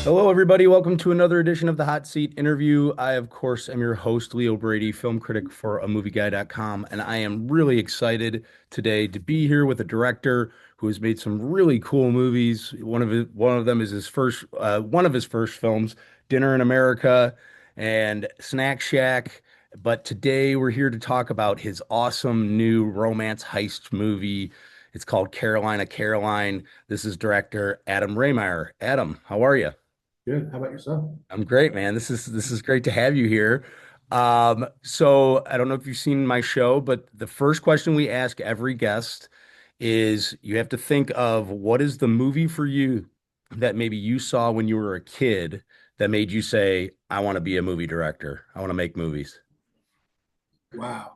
Hello, everybody. Welcome to another edition of the Hot Seat Interview. I, of course, am your host, Leo Brady, film critic for AMovieGuy.com, and I am really excited today to be here with a director who has made some really cool movies. One of them is one of his first films, Dinner in America and Snack Shack. But today we're here to talk about his awesome new romance heist movie. It's called Carolina, Caroline. This is director Adam Rehmeier. Adam, how are you? Good. How about yourself? I'm great, man. This is great to have you here. So I don't know if you've seen my show, but the first question we ask every guest is you have to think of what is the movie for you that maybe you saw when you were a kid that made you say, I want to be a movie director. I want to make movies. Wow.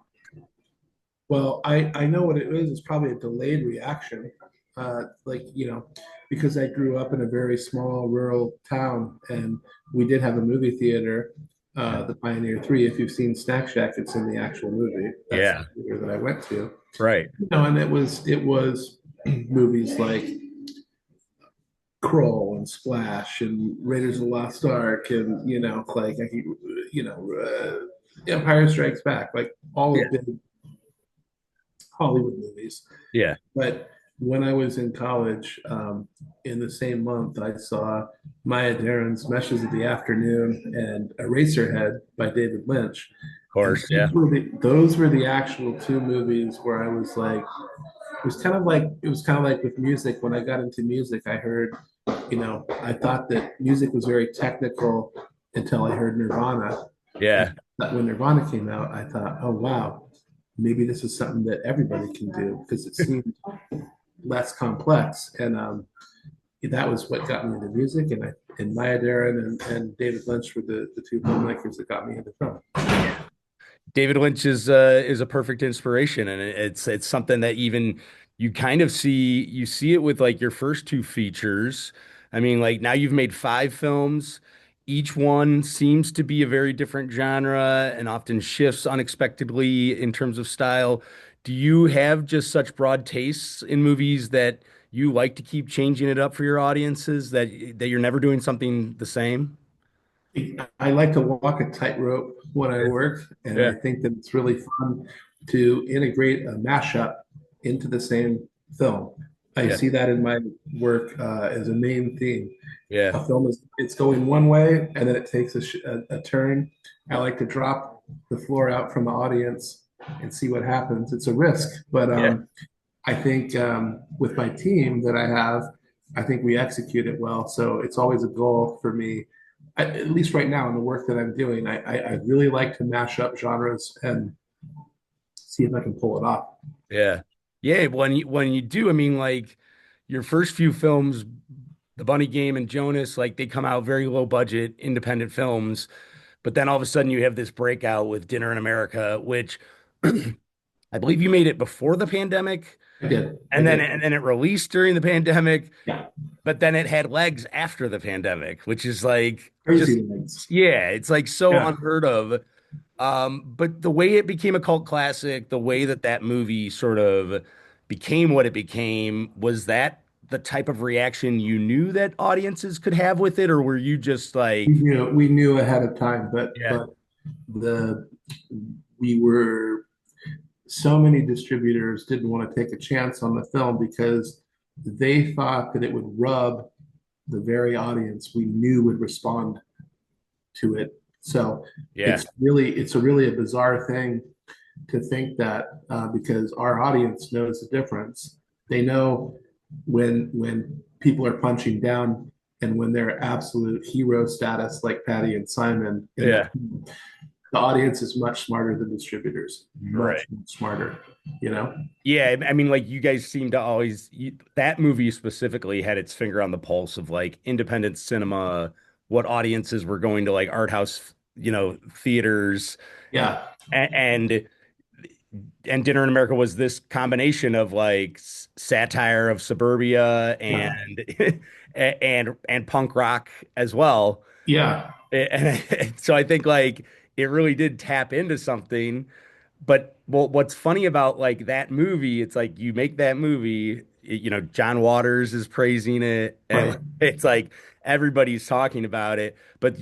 Well, I know what it is. It's probably a delayed reaction. Because I grew up in a very small rural town and we did have a movie theater, the Pioneer 3. If you've seen Snack Shack, it's in the actual movie. That's the Yeah, theater that I went to. right. And it was movies like Kroll and Splash and Raiders of the Lost Ark and Empire Strikes Back, like all Yeah, of the Hollywood movies. yeah. But when I was in college, in the same month, I saw Maya Deren's Meshes of the Afternoon and Eraserhead by David Lynch. Of And course, yeah. those were the actual two movies where I was like, it was kind of like with music. When I got into music, I heard, I thought that music was very technical until I heard Nirvana. And Yeah. when Nirvana came out, I thought, oh wow, maybe this is something that everybody can do because it seemed less complex. And that was what got me into music. And Maya Deren and David Lynch were the two filmmakers that got me into film. David Lynch is a perfect inspiration, and it's something that even you kind of see it with like your first two features. I mean, like now you've made five films. Each one seems to be a very different genre and often shifts unexpectedly in terms of style. Do you have just such broad tastes in movies that you like to keep changing it up for your audiences that you're never doing something the same? I like to walk a tightrope when I work, and I Yeah. think that it's really fun to integrate a mashup into the same film. I Yeah. see that in my work as a main theme. Yeah. A film is it's going one way, and then it takes a turn. I like to drop the floor out from the audience and see what happens. It's a risk, but Yeah. I think with my team that I have, I think we execute it well. So it's always a goal for me, at least right now in the work that I'm doing. I really like to mash up genres and see if I can pull it off. Yeah. Yeah, when you do, I mean, like your first few films, The Bunny Game and Jonas, like they come out very low budget independent films, but then all of a sudden you have this breakout with Dinner in America, which I believe you made it before the pandemic, I did. I and then did. and then it released during the pandemic, Yeah. but then it had legs after the pandemic, which is like just Crazy things. yeah, it's like so Yeah. unheard of. But the way it became a cult classic, the way that that movie sort of became what it became, was that the type of reaction you knew that audiences could have with it, or were you just We like, knew we knew ahead of time, but yeah, the we were so many distributors didn't want to take a chance on the film because they thought that it would rub the very audience we knew would respond to it. So yeah, it's a really a bizarre thing to think that because our audience knows the difference. They know when people are punching down and when they're absolute hero status like Patty and Simon in that yeah, the audience is much smarter than distributors, right. much smarter, you know? Yeah, I mean, like you guys seem to that movie specifically had its finger on the pulse of like independent cinema, what audiences were going to like art house, theaters, Yeah. and and Dinner in America was this combination of like satire of suburbia Yeah. and punk rock as well. Yeah. And so I think like it really did tap into something. but well, what's funny about like that movie, it's like you make that movie, John Waters is praising it, and Right. it's like everybody's talking about it. But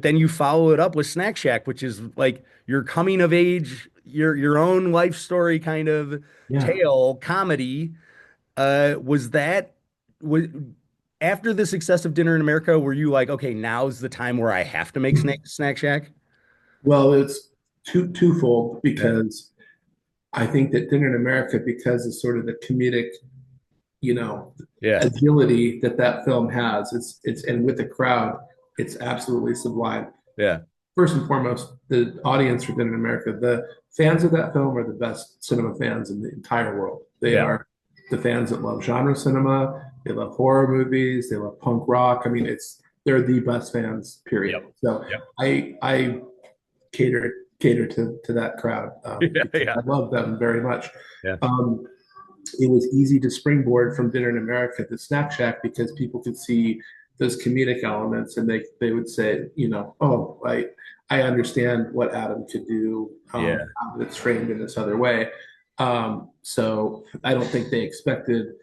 then you follow it up with Snack Shack, which is like your coming of age, your own life story kind of Yeah. tale comedy. Was that was after the success of Dinner in America, were you like, okay, now's the time where I have to make Snack Shack? Well, it's twofold Yeah. because I think that Dinner in America, because of sort of the comedic, Yeah. agility that that film has, and with the crowd, it's absolutely sublime. Yeah. First and foremost, the audience for Dinner in America, the fans of that film are the best cinema fans in the entire world. They Yeah. are the fans that love genre cinema. They love horror movies. They love punk rock. I mean, they're the best fans. Period. Yep. So Yep. I cater to that crowd Yeah. because Yeah. I love them very much. Yeah. Um, it was easy to springboard from Dinner in America to Snack Shack because people could see those comedic elements and they would say, oh, I understand what Adam could do, Yeah. how it's framed in this other way. So I don't think they expected,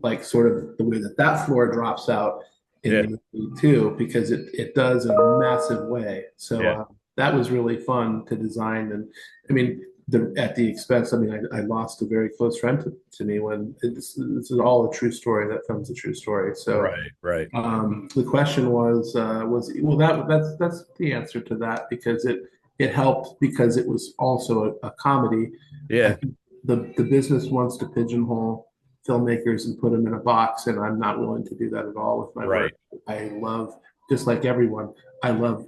like sort of the way that that floor drops out in Yeah. the movie too, because it does in a massive way. So Yeah. that was really fun to design. And I mean, at the expense, I mean, I lost a very close friend to me when this is all a true story. That film's a true story. So Right. Right. the question was well that's the answer to that because it helped because it was also a comedy. I Yeah. think the business wants to pigeonhole filmmakers and put them in a box, and I'm not willing to do that at all with my work. Right. I love, just like everyone, I love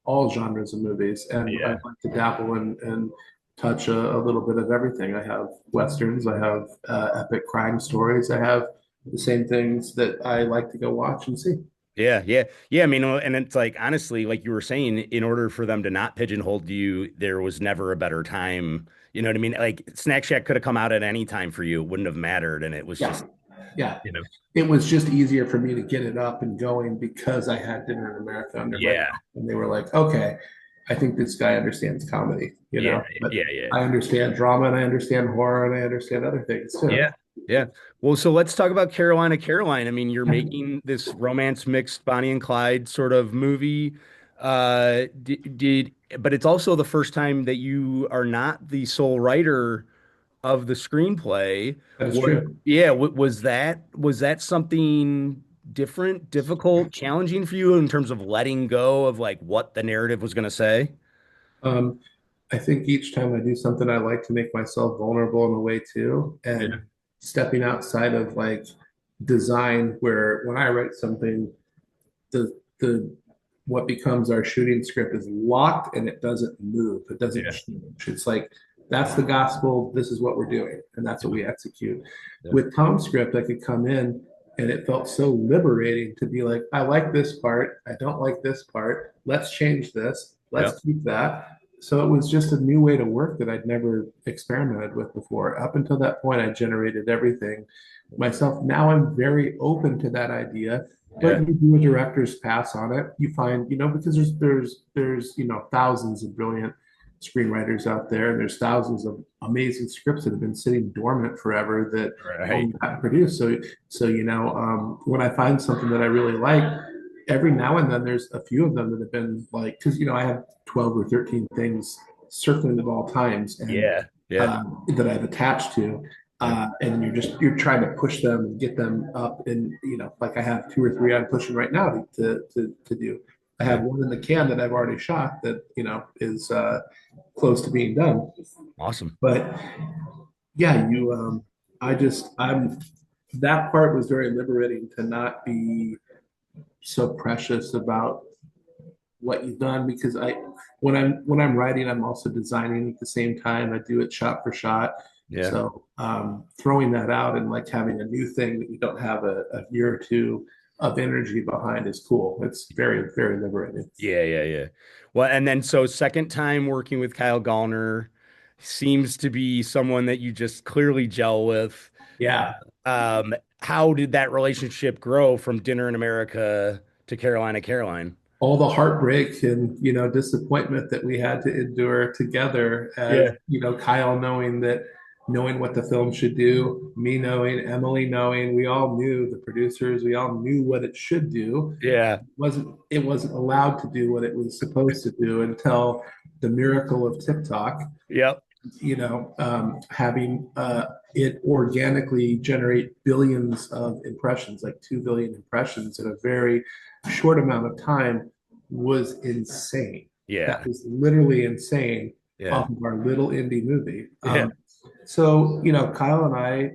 all genres of movies, and I Yeah. like to dabble and touch a little bit of everything. I have westerns, I have epic crime stories, I have the same things that I like to go watch and see. Yeah. Yeah. Yeah. I mean, and it's like, honestly, like you were saying, in order for them to not pigeonhole you, there was never a better time. You know what I mean? Like Snack Shack could have come out at any time for you. It wouldn't have mattered. And it was Yeah, just, yeah. you know, It was just easier for me to get it up and going because I had Dinner in America under my yeah. belt, and they were like, okay, I think this guy understands comedy, Yeah. but Yeah. Yeah. I understand drama and I understand horror and I understand other things too. Yeah. Yeah. Well, so let's talk about Carolina, Caroline. I mean, you're making this romance mixed Bonnie and Clyde sort of movie. But it's also the first time that you are not the sole writer of the screenplay. That is What, true. yeah, was that something different, difficult, challenging for you in terms of letting go of like what the narrative was going to say? Um, I think each time I do something, I like to make myself vulnerable in a way too. And Yeah. stepping outside of like design, where when I write something, the what becomes our shooting script is locked and it doesn't move. It doesn't Yeah. change. It's like that's the gospel. This is what we're doing, and that's what we execute. Yeah. With Tom's script, I could come in and it felt so liberating to be like, I like this part. I don't like this part. Let's change this. Yeah. Let's keep that. So it was just a new way to work that I'd never experimented with before. Up until that point, I generated everything myself. Now I'm very open to that idea, but Yeah. you do a director's pass on it. You find, because there's thousands of brilliant screenwriters out there, and there's thousands of amazing scripts that have been sitting dormant forever that Right. only got produced. So when I find something that I really like, every now and then there's a few of them that have been like, because I have 12 or 13 things circling at all times, and Yeah. Yeah. that I've attached to. Yeah. And you're trying to push them and get them up, and like I have two or three I'm pushing right now to do. I Yeah. have one in the can that I've already shot that is close to being done. Awesome. But yeah, I'm that part was very liberating to not be so precious about what you've done, because when I'm writing, I'm also designing at the same time. I do it shot for shot. Yeah. So throwing that out and like having a new thing that you don't have a year or two of energy behind is cool. It's very, very liberating. Yeah, yeah, yeah. Well, and then so second time working with Kyle Gallner seems to be someone that you just clearly gel with. Yeah. How did that relationship grow from Dinner in America to Carolina, Caroline? all the heartbreak and disappointment that we had to endure together as Yeah. Kyle knowing what the film should do, me knowing, Emily knowing, we all knew, the producers, we all knew what it should do. Yeah. It wasn't allowed to do what it was supposed to do until the miracle of TikTok, Yep. having it organically generate billions of impressions, like 2 billion impressions in a very short amount of time, was insane. That Yeah. was literally insane Yeah. off of our little indie movie. Yeah. So, Kyle and I,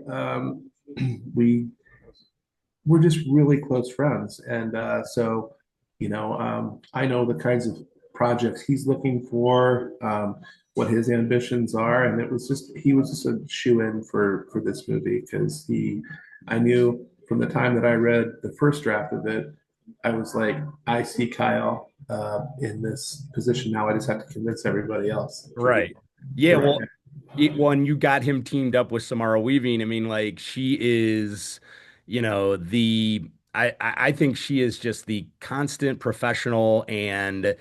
we we're just really close friends. And I know the kinds of projects he's looking for, what his ambitions are, and he was just a shoe in for this movie because I knew from the time that I read the first draft of it, I was like, I see Kyle in this position now. I just have to convince everybody else to be Right. Yeah. the right Well, when you got him teamed up with Samara Weaving, I mean, like she is, I think she is just the constant professional and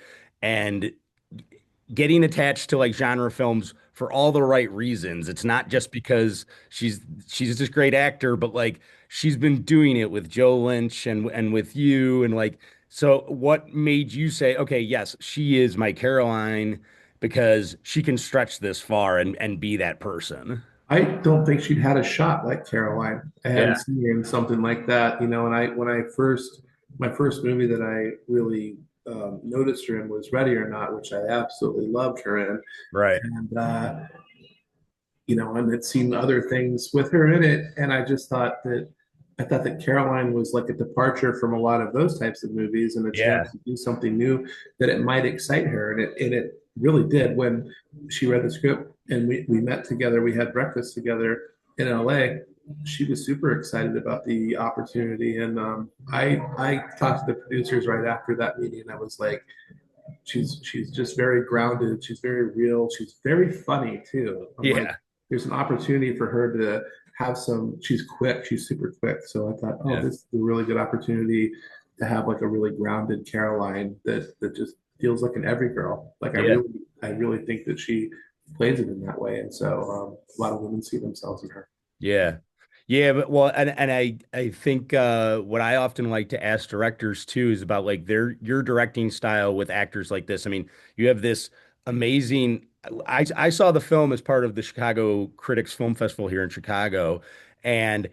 getting attached to like genre films for all the right reasons. It's not just because she's this great actor, but like she's been doing it with Joe Lynch and with you and like so what made you say, okay, yes, she is my Caroline because she can stretch this far and be that person. I don't think she'd had a shot like Caroline. I hadn't Yeah, seen her in something like that, And my first movie that I really noticed her in was Ready or Not, which I absolutely loved her in. right. And and had seen other things with her in it, and I thought that Caroline was like a departure from a lot of those types of movies and a Yeah, chance to do something new that it might excite her, and it really did when she read the script and we met together. We had breakfast together in LA. She was super excited about the opportunity, and I talked to the producers right after that meeting. I was like, she's just very grounded. She's very real. She's very funny too. I'm like, yeah, there's an opportunity for her to have some. She's quick. She's super quick. So I thought, oh, yeah, this is a really good opportunity to have like a really grounded Caroline that just feels like an every girl. Like yeah. I really think that she plays it in that way, and so a lot of women see themselves in her. Yeah. Yeah, but well, and I think what I often like to ask directors too is about like your directing style with actors like this. I mean, you have this amazing. I saw the film as part of the Chicago Critics Film Festival here in Chicago, and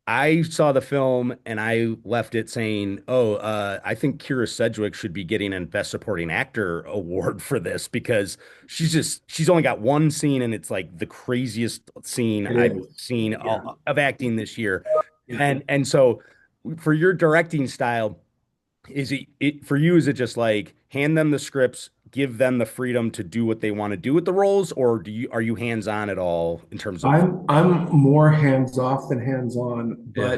I saw the film and I left it saying, "Oh, I think Kyra Sedgwick should be getting a Best Supporting Actor award for this because she's only got one scene and it's like the craziest scene It I've is, seen yeah, of acting this year." yeah. And so for your directing style, for you, is it just like hand them the scripts, give them the freedom to do what they want to do with the roles, or are you hands-on at all in terms of I'm more hands off than hands on, yeah.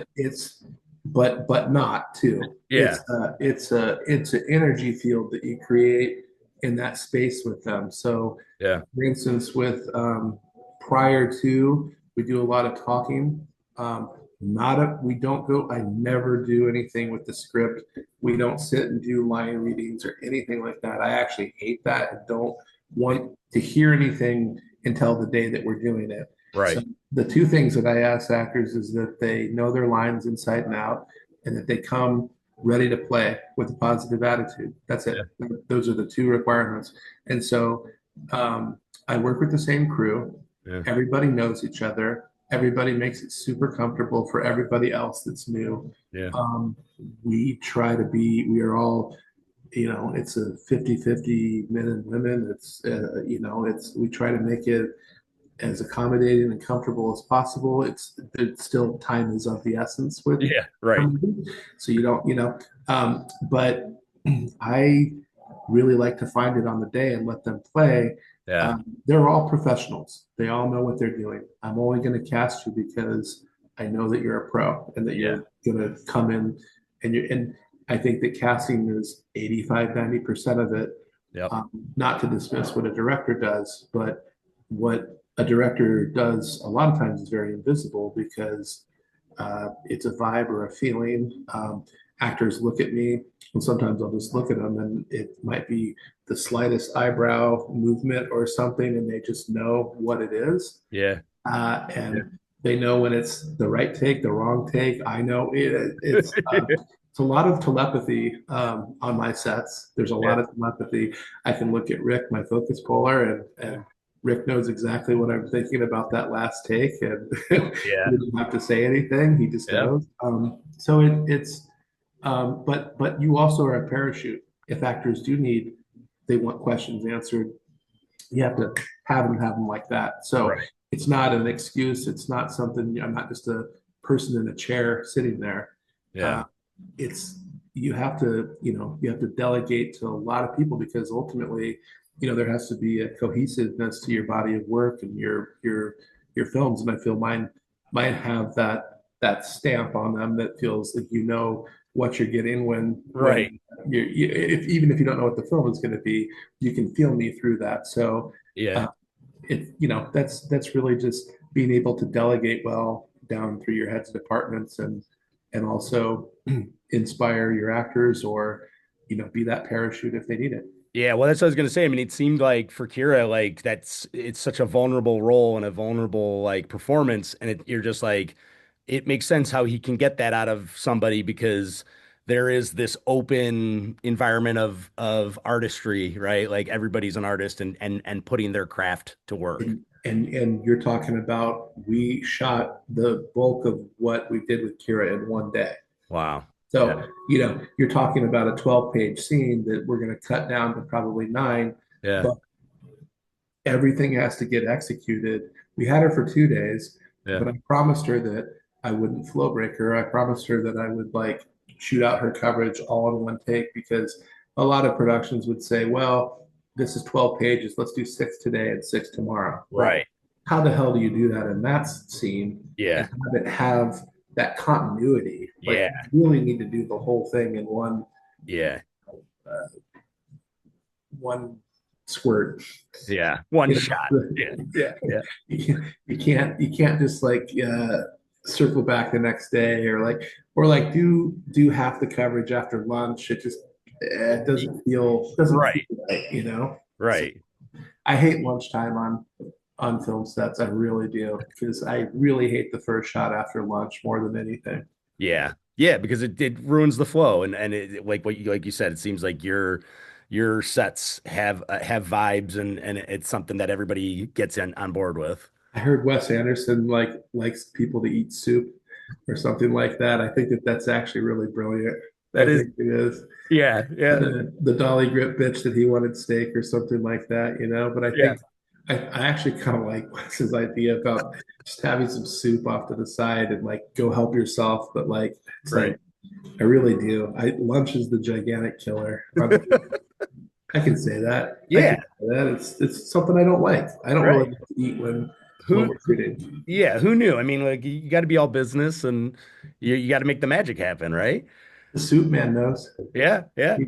but not too. Yeah. It's an energy field that you create in that space with them. So, Yeah. for instance, with prior to, we do a lot of talking. Not a we don't go. I never do anything with the script. We don't sit and do line readings or anything like that. I actually hate that and don't want to hear anything until the day that we're doing it. So Right. the two things that I ask actors is that they know their lines inside and out, and that they come ready to play with a positive attitude. That's Yeah. it. Those are the two requirements. And so I work with the same crew. Yeah. Everybody knows each other. Everybody makes it super comfortable for everybody else that's new. Yeah. Um, we are all, it's a 50-50 men and women. We try to make it as accommodating and comfortable as possible. It's still time is of the essence with, Yeah. Right. so you don't, but I really like to find it on the day and let them play. Yeah. They're all professionals. They all know what they're doing. I'm only going to cast you because I know that you're a pro and that Yeah. you're going to come in and I think that casting is 85-90% of it. Yep. Not to dismiss what a director does, but what a director does a lot of times is very invisible because it's a vibe or a feeling. actors look at me, and sometimes I'll just look at them, and it might be the slightest eyebrow movement or something, and they just know what it is. Yeah. Yeah. And they know when it's the right take, the wrong take. I know it's a lot of telepathy on my sets. There's a Yeah. lot of telepathy. I can look at Rick, my focus puller, and Rick knows exactly what I'm thinking about that last take, and he Yeah. doesn't have to say anything. He just Yeah. knows. So it's but you also are a parachute. If actors do need, they want questions answered, you have to have them like that. So Right. it's not an excuse. It's not something. I'm not just a person in a chair sitting there. Yeah. Uh, it's you have to you have to delegate to a lot of people because ultimately there has to be a cohesiveness to your body of work and your films, and I feel mine might have that stamp on them that feels like what you're getting when Right. if even if you don't know what the film is going to be, you can feel me through that. So Yeah. uh, that's really just being able to delegate well down through your heads of departments and also inspire your actors or be that parachute if they need it. Yeah, well, that's what I was gonna say. I mean, it seemed like for Kira, like it's such a vulnerable role and a vulnerable like performance, and you're just like, it makes sense how he can get that out of somebody because there is this open environment of artistry, right? Like everybody's an artist and putting their craft to work. And you're talking about we shot the bulk of what we did with Kira in one day. Wow. Yeah. So, you're talking about a 12-page scene that we're going to cut down to probably 9, Yeah. but everything has to get executed. We had her for 2 days, Yeah. but I promised her that I wouldn't flow break her. I promised her that I would like shoot out her coverage all in one take because a lot of productions would say, well, this is 12 pages. Let's do 6 today and 6 tomorrow. Well, Right. how the hell do you do that in that scene and Yeah. have it have that continuity? Like, Yeah. you really need to do the whole thing in Yeah. one squirt. Yeah. One You shot. Yeah. yeah, Yeah. you can't just like circle back the next day or like do half the coverage after lunch. It doesn't feel Right. right. So Right. I hate lunchtime on film sets. I really do because I really hate the first shot after lunch more than anything. Yeah. Yeah, because it ruins the flow and it like you said, it seems like your sets have vibes and it's something that everybody gets on board with. I heard Wes Anderson likes people to eat soup or something like that. I think that's actually really brilliant. I That is think it is. yeah, And yeah, the Dolly Grip bitch that he wanted steak or something like that. But I yeah. think I actually kind of like Wes's idea about just having some soup off to the side and like go help yourself. But like it's Right. like I really do. Lunch is the gigantic killer. I can say that. I Yeah, can say that. It's something I don't like. I don't really right. like to eat when Who we're shooting. yeah, who knew? I mean, like you got to be all business and you got to make the magic happen, right? The soup man knows. Yeah, yeah.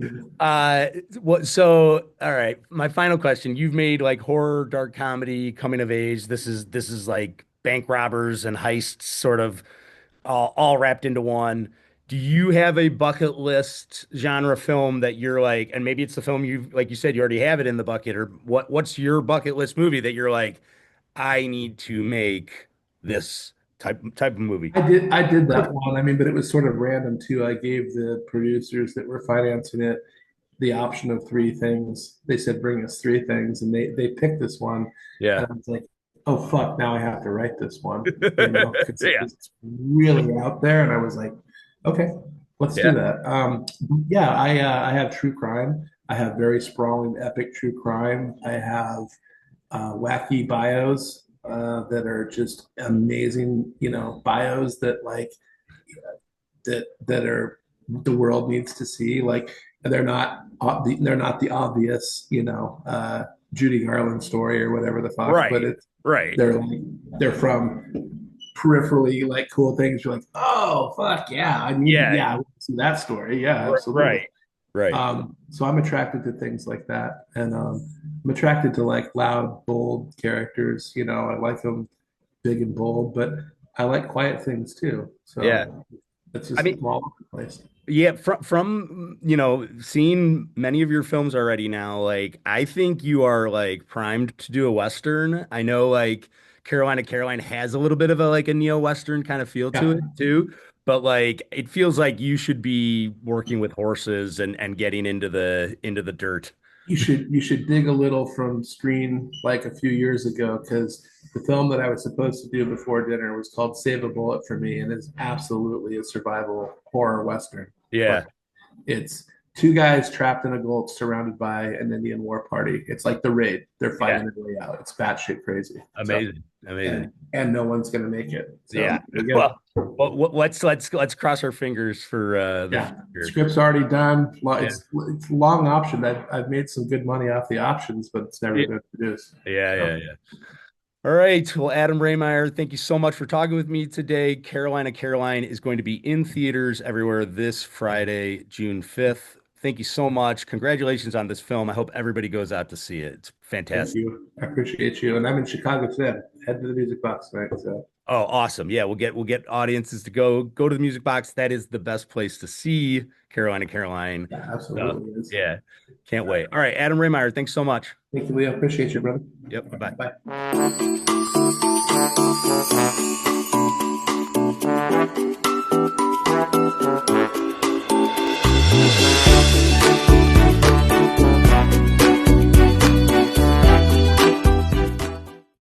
What so all right, my final question. You've made like horror, dark comedy, coming of age. This is like bank robbers and heists sort of all wrapped into one. Do you have a bucket list genre film that you're like, and maybe it's the film you like you said you already have it in the bucket, or what's your bucket list movie that you're like, I need to make this type of movie? I did that one. I mean, but it was sort of random too. I gave the producers that were financing it the option of 3 things. They said, bring us 3 things, and they picked this one. And Yeah. I was like, oh fuck, now I have to write this one, because it Yeah. was really out there. And I was like, okay, let's do Yeah. that. Yeah, I have true crime. I have very sprawling, epic true crime. I have wacky bios that are just amazing, bios that like that are the world needs to see. Like they're not the obvious, Judy Garland story or whatever the fuck, but Right. Right. they're from peripherally like cool things. You're like, oh fuck yeah, Yeah. I want to see that story. Yeah, absolutely. Right. Right. So I'm attracted to things like that, and I'm attracted to like loud, bold characters. I like them big and bold, but I like quiet things too. Yeah. So It's I just mean, from all over the place. yeah, from seeing many of your films already now, like I think you are like primed to do a Western. I know like Caroline has a little bit of a like a neo-Western kind of feel to Yeah. it too, but like it feels like you should be working with horses and getting into the dirt. You should dig a little from screen like a few years ago because the film that I was supposed to do before dinner was called Save a Bullet for Me and is absolutely a survival horror western. Like Yeah, it's two guys trapped in a gulch surrounded by an Indian war party. It's like the raid. They're yeah, fighting their way out. It's batshit crazy. So amazing, amazing. and no one's gonna make it. So Yeah. there you go. Well, let's cross our fingers for the Yeah, future. script's already done. Yeah. It's long option. I've made some good money off the options, but it's never Yeah, been produced. yeah, So yeah, yeah. All right. Well, Adam Rehmeier, thank you so much for talking with me today. Caroline is going to be in theaters everywhere this Friday, June 5th. Thank you so much. Congratulations on this film. I hope everybody goes out to see it. It's thank fantastic. you. I appreciate you. And I'm in Chicago today. Head to the music box tonight. So Oh, awesome. Yeah, we'll get audiences to go to the music box. That is the best place to see Caroline. yeah, So, absolutely is. yeah, can't wait. All right, Adam Rehmeier, thanks so much. Thank you, Leo. Appreciate you, brother. Yep, bye-bye. Bye.